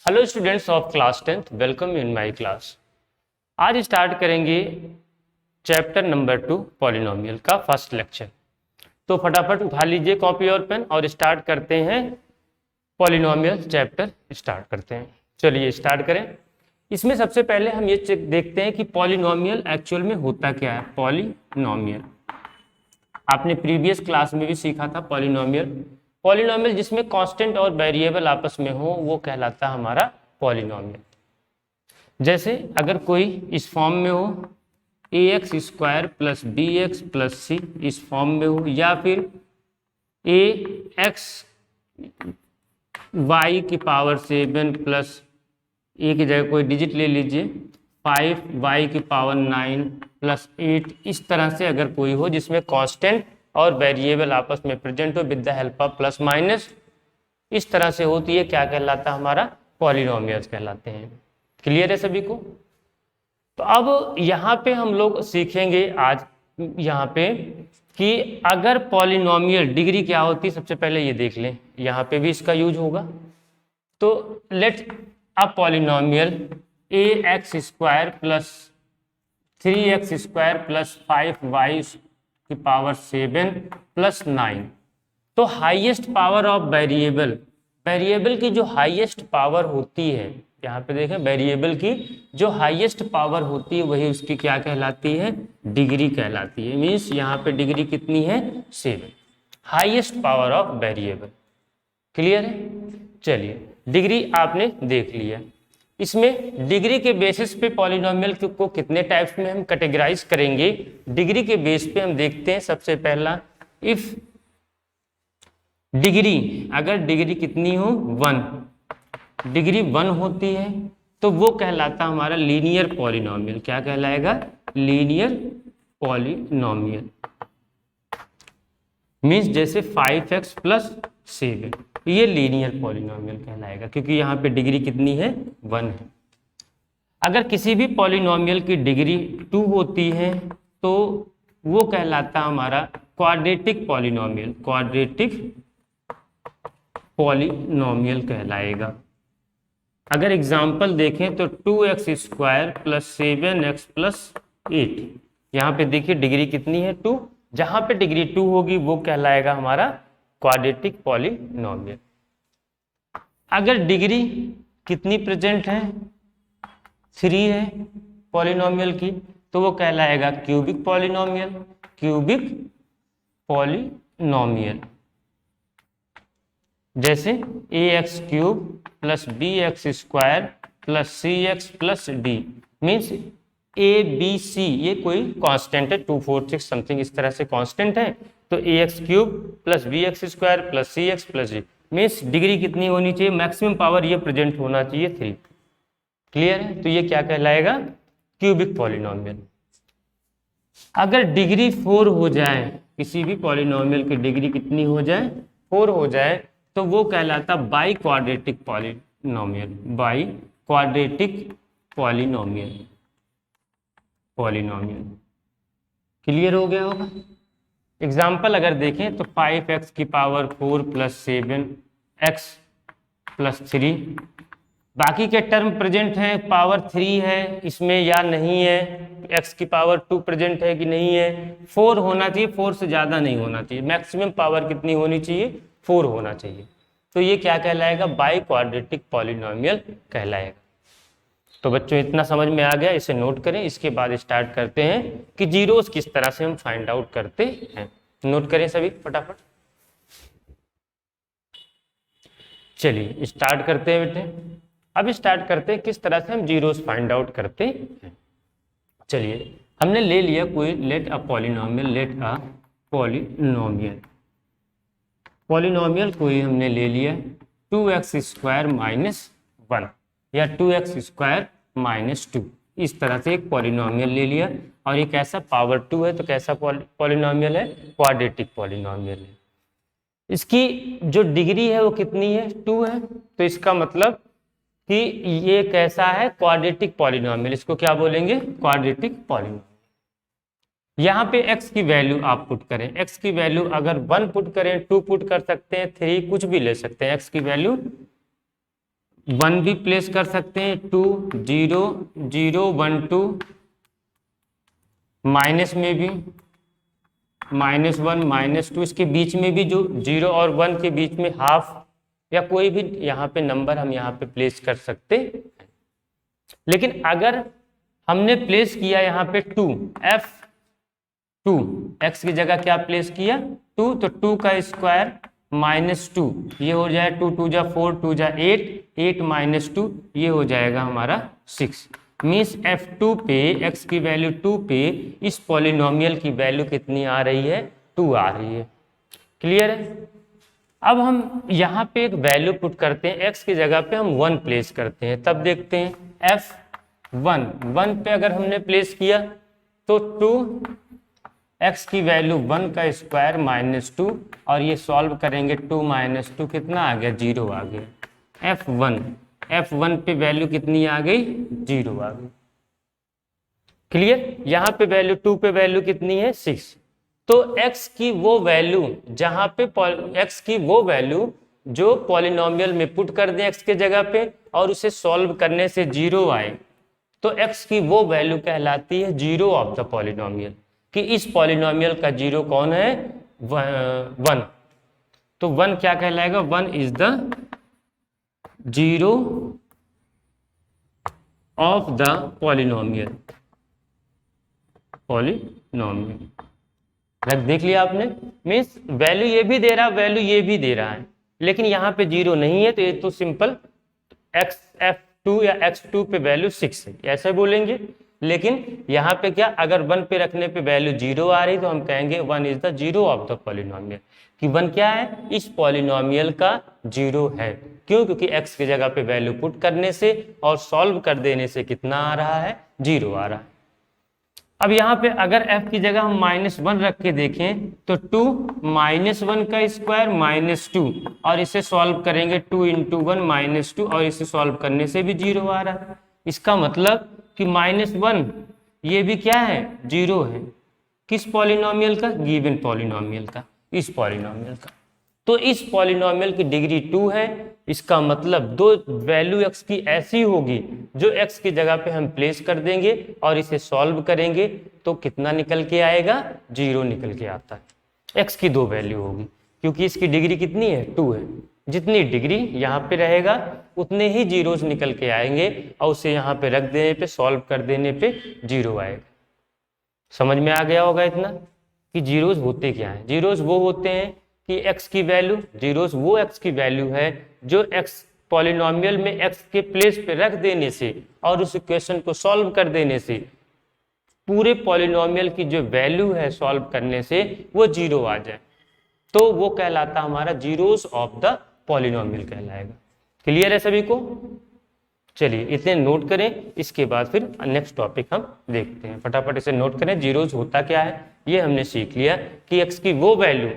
Hello students of class 10th, welcome in my class. आज start करेंगे chapter number 2 polynomial का first lecture. तो फटाफट उठा लीजिए कॉपी और पेन और स्टार्ट करते हैं। पॉलिनोमियल चैप्टर स्टार्ट करते हैं। चलिए स्टार्ट करें। इसमें सबसे पहले हम ये देखते हैं कि पॉलिनोमियल एक्चुअल में होता क्या है। पॉलिनोमियल आपने प्रीवियस क्लास में भी सीखा था। पॉलिनोमियल जिसमें कांस्टेंट और वेरिएबल आपस में हो वो कहलाता है हमारा पॉलिनोमियल। जैसे अगर कोई इस फॉर्म में हो ax square plus B X plus C, इस फॉर्म में हो, या फिर ax y की पावर 7 प्लस ए की जगह कोई डिजिट ले लीजिए 5y की पावर 9 प्लस 8, इस तरह से अगर कोई हो जिसमें कांस्टेंट और वेरिएबल आपस में प्रेजेंट हो with the help of plus minus, इस तरह से होती है, क्या कहलाता हमारा पॉलिनोमियल्स कहलाते हैं। क्लियर है सभी को? तो अब यहाँ पे हम लोग सीखेंगे आज यहाँ पे कि अगर पॉलिनोमियल डिग्री क्या होती है। सबसे पहले ये देख लें, यहाँ पे भी इसका यूज होगा। तो let a polynomial ax square plus 3x square plus 5y की पावर 7 प्लस 9। तो हाईएस्ट पावर ऑफ वेरिएबल की जो हाईएस्ट पावर होती है, यहाँ पे देखें, वेरिएबल की जो हाईएस्ट पावर होती है वही उसकी क्या कहलाती है, डिग्री कहलाती है। मीन्स यहाँ पे डिग्री कितनी है, 7, highest power of variable. Clear है? चलिए डिग्री आपने देख लिया। इसमें डिग्री के बेसिस पे पॉलिनोमियल को कितने टाइप्स में हम कैटेगराइज करेंगे। डिग्री के बेस पे हम देखते हैं। सबसे पहला, इफ डिग्री, अगर डिग्री कितनी हो 1, डिग्री 1 होती है तो वो कहलाता हमारा लीनियर पॉलिनोमियल। क्या कहलाएगा? Linear polynomial. मीन्स जैसे 5x प्लस 7, ये लीनियर पॉलिनोमियल कहलाएगा क्योंकि यहाँ पे डिग्री कितनी है, 1 है। अगर किसी भी पॉलिनोमियल की डिग्री 2 होती है तो वो कहलाता हमारा क्वाड्रेटिक पॉलिनोमियल। क्वाड्रेटिक पॉलिनोमियल कहलाएगा। अगर एग्जाम्पल देखें तो 2x square plus 7x plus 8, यहाँ पे देखिए डिग्री कितनी है, 2। जहां पे डिग्री 2 होगी वो कहलाएगा हमारा क्वाड्रेटिक पॉलिनोमियल। अगर डिग्री कितनी प्रेजेंट है, 3 है पॉलिनोमियल की, तो वो कहलाएगा क्यूबिक पॉलिनोमियल। क्यूबिक पॉलिनोमियल जैसे ax cube plus bx square plus cx plus d, means A B C ये कोई कांस्टेंट है, 2 4 6 समथिंग इस तरह से कांस्टेंट है। तो ax cube plus bx square plus cx plus d, means degree कितनी होनी चाहिए, मैक्सिमम पावर ये प्रेजेंट होना चाहिए 3। क्लियर है? तो ये क्या कहलाएगा, क्यूबिक पॉलिनोमियल। अगर डिग्री 4 हो जाए, किसी भी पॉलिनोमियल की डिग्री कितनी हो जाए, 4 हो जाए, तो वो कहलाता by quadratic polynomial. By quadratic polynomial. Clear हो गया होगा? एग्जाम्पल अगर देखें तो 5x की पावर 4 प्लस 7x प्लस 3, बाकी के टर्म प्रेजेंट हैं, पावर 3 है इसमें या नहीं है, x की पावर 2 प्रेजेंट है कि नहीं है, 4 होना चाहिए, 4 से ज़्यादा नहीं होना चाहिए, मैक्सिमम पावर कितनी होनी चाहिए, 4 होना चाहिए। तो ये क्या कहलाएगा, बाई क्वाड्रेटिक पॉलिनोमियल कहलाएगा। तो बच्चों इतना समझ में आ गया, इसे नोट करें। इसके बाद स्टार्ट करते हैं कि जीरोस किस तरह से हम फाइंड आउट करते हैं। नोट करें सभी फटाफट। चलिए स्टार्ट करते हैं बेटे। अब स्टार्ट करते हैं किस तरह से हम जीरोस फाइंड आउट करते हैं। चलिए हमने ले लिया कोई, लेट अ पॉलिनोमियल कोई हमने ले लिया 2x स्क्वायर माइनस 1 या 2x स्क्वायर माइनस 2, इस तरह से एक पॉलिनोमियल ले लिया। और ये कैसा, पावर 2 है, तो कैसा पॉलिनोमियल है, क्वाड्रेटिक पॉलिनोमियल है। इसकी जो डिग्री है वो कितनी है, 2 है। तो इसका मतलब कि ये कैसा है, क्वाड्रेटिक पॉलिनोमियल। इसको क्या बोलेंगे, क्वाड्रेटिक पॉलिनोमियल। यहाँ पे x की वैल्यू आप पुट करें, x की वैल्यू अगर 1 पुट करें, 2 पुट कर सकते हैं, 3 कुछ भी ले सकते हैं। x की वैल्यू 1 भी प्लेस कर सकते हैं, 2 0 0 1 2, माइनस में भी -1 -2, इसके बीच में भी जो 0 और 1 के बीच में हाफ या कोई भी यहाँ पे नंबर हम यहाँ पे प्लेस कर सकते हैं। लेकिन अगर हमने प्लेस किया यहाँ पे 2 f2, x की जगह क्या प्लेस किया 2, तो 2 का स्क्वायर -2, ये हो जाए 2 2 जा 4 2 जा 8, 8 -2 ये हो जाएगा हमारा 6। मीन्स f2 पे x की वैल्यू 2 पे इस पॉलिनोमियल की वैल्यू कितनी आ रही है 2 आ रही है। क्लियर है। अब हम यहाँ पे एक वैल्यू पुट करते हैं, x की जगह पे हम 1 प्लेस करते हैं, तब देखते हैं f1 पे अगर हमने प्लेस किया तो 2x की वैल्यू 1 का स्क्वायर -2, और ये सॉल्व करेंगे 2 -2 कितना आ गया 0 आ गया। f1 पे वैल्यू कितनी आ गई 0 आ गई। क्लियर। यहाँ पे वैल्यू 2 पे वैल्यू कितनी है 6, तो x की वो वैल्यू जहां पे x की वो वैल्यू जो पॉलिनोमियल में पुट कर दें x के जगह पे और उसे सॉल्व करने से 0 आए, तो x की वो वैल्यू कहलाती है 0 ऑफ द पॉलिनोमियल, कि इस पॉलिनोमियल का 0 कौन है 1। तो 1 क्या कहलाएगा 1 is the 0 of the polynomial. देख लिया आपने। मीन्स वैल्यू ये भी दे रहा है, वैल्यू ये भी दे रहा है, लेकिन यहाँ पे 0 नहीं है, तो ये तो सिंपल f2 या x2 पे वैल्यू 6 है ऐसे बोलेंगे। लेकिन यहाँ पे क्या, अगर 1 पे रखने पे वैल्यू 0 आ रही तो हम कहेंगे 1 is the 0 of the polynomial, कि 1 क्या है इस पॉलिनोमियल का 0 है। क्यों, क्योंकि x की जगह पे वैल्यू पुट करने से और सॉल्व कर देने से कितना आ रहा है 0 आ रहा है। अब यहाँ पे अगर f की जगह हम -1 रख के देखें तो 2 -1 का स्क्वायर -2, और इसे सॉल्व करेंगे 2 × 1 -2, और इसे सॉल्व करने से भी 0 आ रहा है। इसका मतलब कि -1 ये भी क्या है 0 है, किस पॉलिनोमियल का, गिवन पॉलिनोमियल का, इस पॉलिनोमियल का। तो इस पॉलिनोमियल की डिग्री 2 है, इसका मतलब दो वैल्यू x की ऐसी होगी जो x की जगह पे हम प्लेस कर देंगे और इसे सॉल्व करेंगे तो कितना निकल के आएगा 0 निकल के आता है। x की दो वैल्यू होगी, क्योंकि इसकी डिग्री कितनी है 2 है, जितनी डिग्री यहाँ पे रहेगा उतने ही जीरोस निकल के आएंगे, और उसे यहाँ पे रख देने पे सॉल्व कर देने पे 0 आएगा। समझ में आ गया होगा इतना कि जीरोस होते क्या है। जीरोस वो होते हैं कि x की वैल्यू, जीरोस वो x की वैल्यू है जो x पॉलिनोमियल में x के प्लेस पे रख देने से और उस इक्वेशन को सॉल्व कर देने से पूरे पॉलिनोमियल की जो वैल्यू है सॉल्व करने से वो 0 आ जाए, तो वो कहलाता हमारा जीरोस ऑफ द पॉलिनोमियल कहलाएगा। क्लियर है सभी को। चलिए इतने नोट करें, इसके बाद फिर नेक्स्ट टॉपिक हम देखते हैं। फटाफट इसे नोट करें। जीरोस होता क्या है ये हमने सीख लिया कि x की वो वैल्यू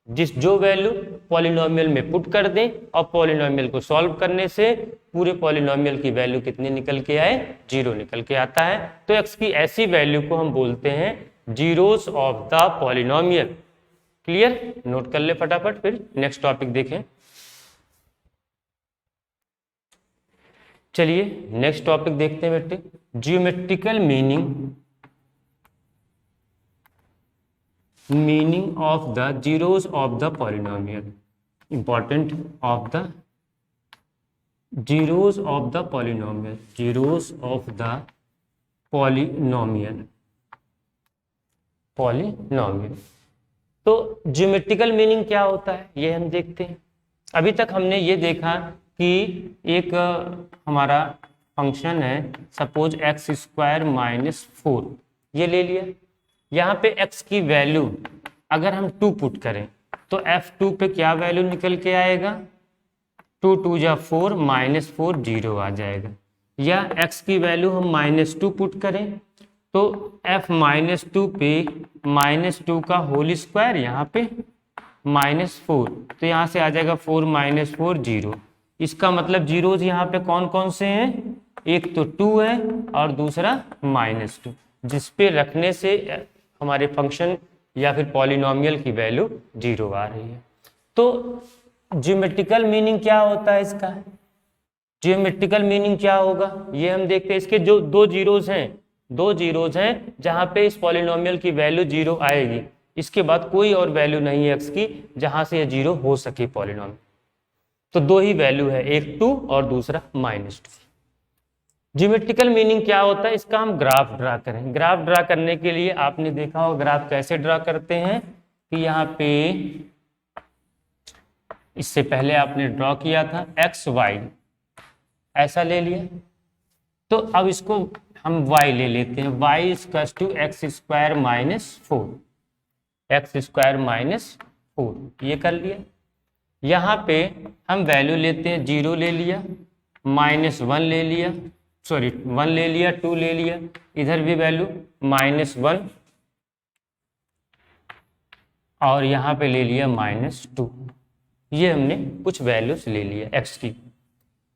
जो वैल्यू पॉलिनोमियल में पुट कर दें और पॉलिनोमियल को सॉल्व करने से पूरे पॉलिनोमियल की वैल्यू कितनी निकल के आए 0 निकल के आता है। तो x की ऐसी वैल्यू को हम बोलते हैं zeros of the polynomial. Clear. Note कर ले फटाफट, फिर नेक्स्ट टॉपिक देखें। चलिए नेक्स्ट टॉपिक देखते हैं बेटे, geometrical meaning of the zeros of the polynomial. Important of the zeros of the polynomial, zeros of the polynomial. तो ज्योमेट्रिकल मीनिंग क्या होता है ये हम देखते हैं। अभी तक हमने ये देखा कि एक हमारा फंक्शन है, सपोज x² - 4 ये ले लिया। यहाँ पे x की वैल्यू अगर हम 2 पुट करें तो f2 पे क्या वैल्यू निकल के आएगा 2 2 जा 4 -4 0 आ जाएगा। या x की वैल्यू हम -2 पुट करें तो f-2 पे -2 का होल स्क्वायर, यहाँ पे -4, तो यहाँ से आ जाएगा 4 -4 0। इसका मतलब जीरोज यहाँ पे कौन कौन से हैं, एक तो 2 है और दूसरा -2, जिस पे रखने से हमारे फंक्शन या फिर पॉलिनोमियल की वैल्यू 0 आ रही है। तो ज्योमेट्रिकल मीनिंग क्या होता है इसका, जियोमेट्रिकल मीनिंग क्या होगा ये हम देखते हैं। इसके जो दो जीरोज हैं जहां पे इस पॉलिनोमियल की वैल्यू 0 आएगी, इसके बाद कोई और वैल्यू नहीं है x की जहां से ये 0 हो सके पॉलिनोमियल। तो दो ही वैल्यू है, एक 2 और दूसरा -2। ज्योमेट्रिकल मीनिंग क्या होता है इसका, हम ग्राफ ड्रा करें। ग्राफ ड्रा करने के लिए आपने देखा होगा ग्राफ कैसे ड्रा करते हैं कि यहाँ पे इससे पहले आपने ड्रॉ किया था एक्स वाई, ऐसा ले लिया। तो अब इसको हम y ले लेते हैं, y equals to X square minus 4, ये कर लिया। यहाँ पे हम वैल्यू लेते हैं, 0 ले लिया, -1 ले लिया, सॉरी 1 ले लिया, 2 ले लिया, इधर भी वैल्यू -1 और यहाँ पे ले लिया -2। ये हमने कुछ वैल्यूज ले लिया x की।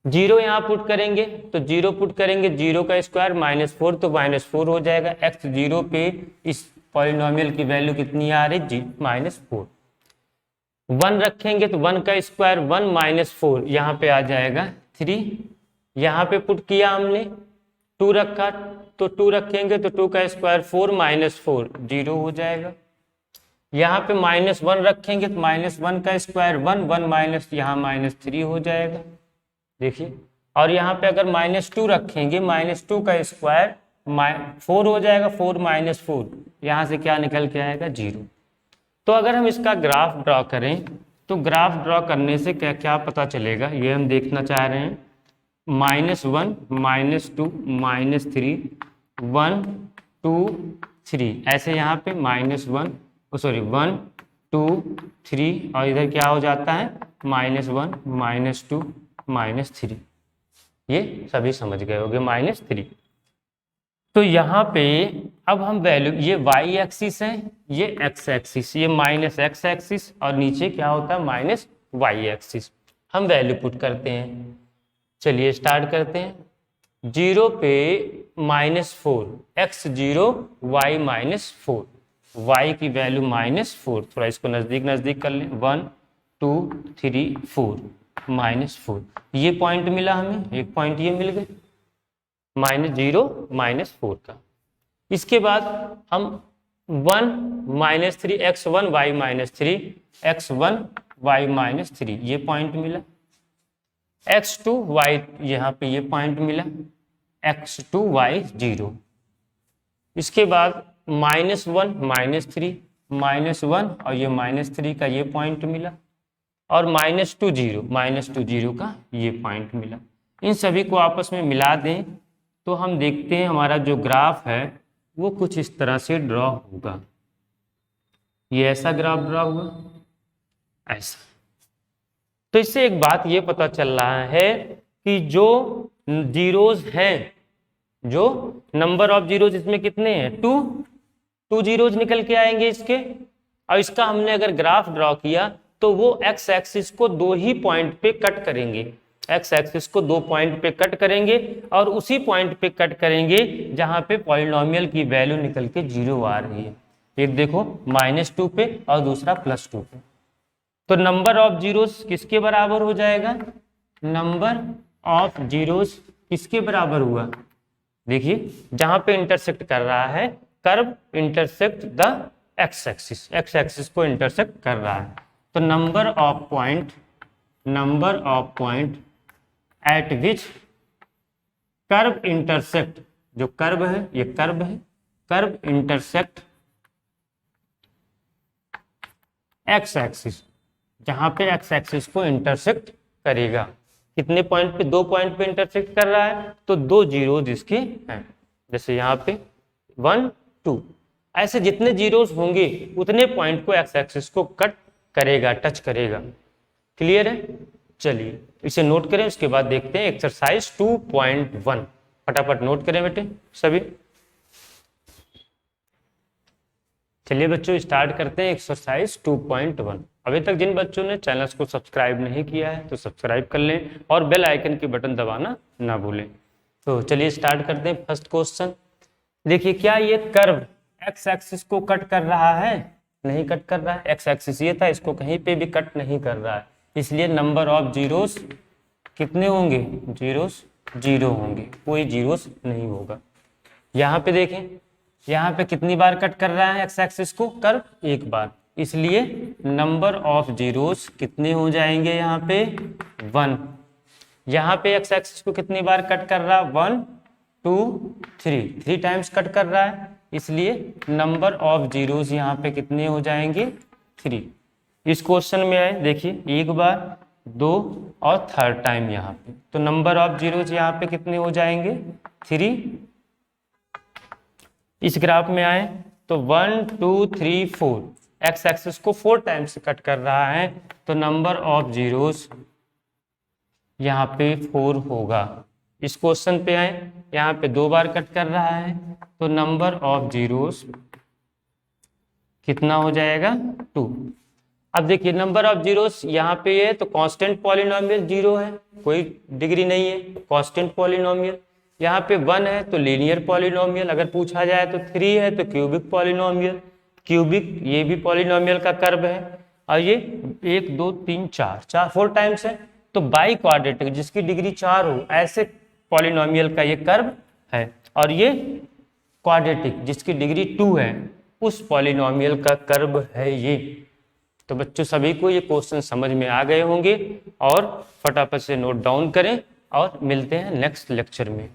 0 यहाँ पुट करेंगे तो 0 पुट करेंगे, 0 का स्क्वायर -4 तो -4 हो जाएगा। x 0 पे इस पॉलिनोमियल की वैल्यू कितनी आ रही जी -4। 1 रखेंगे तो 1 का स्क्वायर 1 -4 यहाँ पे आ जाएगा 3। यहाँ पे पुट किया हमने, 2 रखा तो 2 रखेंगे तो 2 का स्क्वायर 4 -4 0 हो जाएगा। यहाँ पे -1 रखेंगे तो -1 का स्क्वायर 1 माइनस यहाँ -3 हो जाएगा, देखिए। और यहाँ पे अगर -2 रखेंगे, -2 का स्क्वायर 4 हो जाएगा, 4 -4 यहाँ से क्या निकल के आएगा 0। तो अगर हम इसका ग्राफ ड्रॉ करें तो ग्राफ ड्रॉ करने से क्या क्या पता चलेगा ये हम देखना चाह रहे हैं। -1 -2 -3 1 2 3 ऐसे यहाँ पे -1 2 3 और इधर क्या हो जाता है -1 -2 -3, ये सभी समझ गए होंगे -3। तो यहाँ पे अब हम वैल्यू, ये y एक्सिस है, ये x एक्सिस, ये -x एक्सिस और नीचे क्या होता है -y एक्सिस। हम वैल्यू पुट करते हैं, चलिए स्टार्ट करते हैं। 0 पे -4 x 0 y -4, y की वैल्यू -4, थोड़ा इसको नजदीक कर लें, 1 2 3 4 -4, ये पॉइंट मिला हमें, एक पॉइंट ये मिल गए -0 -4 का। इसके बाद हम 1 -3 x1 y -3 x1 y -3 ये पॉइंट मिला, x2 y यहाँ पे ये पॉइंट मिला, x2 y 0। इसके बाद -1 -3 -1 और ये -3 का ये पॉइंट मिला और -2 0 का ये पॉइंट मिला। इन सभी को आपस में मिला दें तो हम देखते हैं हमारा जो ग्राफ है वो कुछ इस तरह से ड्रॉ होगा। ये ऐसा ग्राफ ड्रॉ हुआ, ऐसा। तो इससे एक बात ये पता चल रहा है कि जो जीरोज हैं, जो नंबर ऑफ जीरोज इसमें कितने हैं 2 जीरोज निकल के आएंगे इसके। और इसका हमने अगर ग्राफ ड्रॉ किया तो वो एक्स एक्सिस को 2 ही पॉइंट पे कट करेंगे, एक्स एक्सिस को 2 पॉइंट पे कट करेंगे और उसी पॉइंट पे कट करेंगे जहां पे पॉलिनोमियल की वैल्यू निकल के 0 आ रही है। एक देखो -2 पे और दूसरा +2 पे। तो नंबर ऑफ जीरोस किसके बराबर हो जाएगा, नंबर ऑफ जीरोस किसके बराबर हुआ, देखिए जहां पे इंटरसेक्ट कर रहा है curve, intersect the x axis को इंटरसेक्ट कर रहा है। तो number of point eight which curve intersect, जो कर्व है ये कर्व है, कर्व इंटरसेक्ट एक्स एक्सिस, जहां पे एक्स एक्सिस को इंटरसेक्ट करेगा। कितने पॉइंट पे, 2 पॉइंट पे इंटरसेक्ट कर रहा है तो 2 जीरोज इसके हैं, जैसे यहाँ पे 1 2, ऐसे जितने जीरोज होंगे उतने पॉइंट को एक्स एक्सिस को कट करेगा, टच करेगा। क्लियर है, चलिए इसे नोट करें, उसके बाद देखते हैं एक्सरसाइज 2.1। फटाफट नोट करें बेटे सभी। चलिए बच्चों स्टार्ट करते हैं एक्सरसाइज 2.1। अभी तक जिन बच्चों ने चैनल को सब्सक्राइब नहीं किया है तो सब्सक्राइब कर लें और बेल आइकन की बटन दबाना ना भूलें। तो चलिए स्टार्ट करते हैं। फर्स्ट क्वेश्चन देखिए, क्या ये कर्व एक्स एक्सिस को कट कर रहा है, नहीं कट कर रहा है। एक्स एक्सिस ये था, इसको कहीं पे भी कट नहीं कर रहा है, इसलिए नंबर ऑफ जीरोस कितने होंगे? जीरोस 0 होंगे, कोई जीरोस नहीं होगा। यहाँ पे देखें, यहाँ पे कितनी बार कट कर रहा है एक्स एक्सिस को कर्व? एक बार, इसलिए नंबर ऑफ जीरोस कितने हो जाएंगे यहाँ पे? 1। यहाँ पे एक्स एक्सिस को कितनी बार कट कर रहा है? 1 2 3 टाइम्स कट कर रहा है, इसलिए नंबर ऑफ जीरोस यहाँ पे कितने हो जाएंगे? 3। इस क्वेश्चन में आए देखिए, एक बार, 2 और थर्ड टाइम यहाँ पे, तो नंबर ऑफ जीरोस यहाँ पे कितने हो जाएंगे? 3। इस ग्राफ में आए तो 1 2 3 4, एक्स एक्सिस को 4 टाइम्स कट कर रहा है, तो नंबर ऑफ जीरोस यहाँ पे 4 होगा। इस क्वेश्चन पे आए, यहाँ पे 2 बार कट कर रहा है, तो नंबर ऑफ जीरोस कितना हो जाएगा? 2। अब देखिए नंबर ऑफ जीरोस यहाँ पे है तो कांस्टेंट पॉलिनोमियल 0 है, कोई डिग्री नहीं है, कांस्टेंट पॉलिनोमियल। यहाँ पे 1 है तो लीनियर पॉलिनोमियल, अगर पूछा जाए तो 3 है तो क्यूबिक पॉलिनोमियल, क्यूबिक ये भी पॉलिनोमियल का कर्व है। और ये 1 2 3 4 टाइम्स है, तो बाई क्वाड्रेटिक जिसकी डिग्री 4 हो ऐसे पॉलिनोमियल का ये कर्व है, और ये क्वाड्रेटिक जिसकी डिग्री 2 है उस पॉलिनोमियल का कर्व है ये। तो बच्चों सभी को ये क्वेश्चन समझ में आ गए होंगे, और फटाफट से नोट डाउन करें, और मिलते हैं नेक्स्ट लेक्चर में।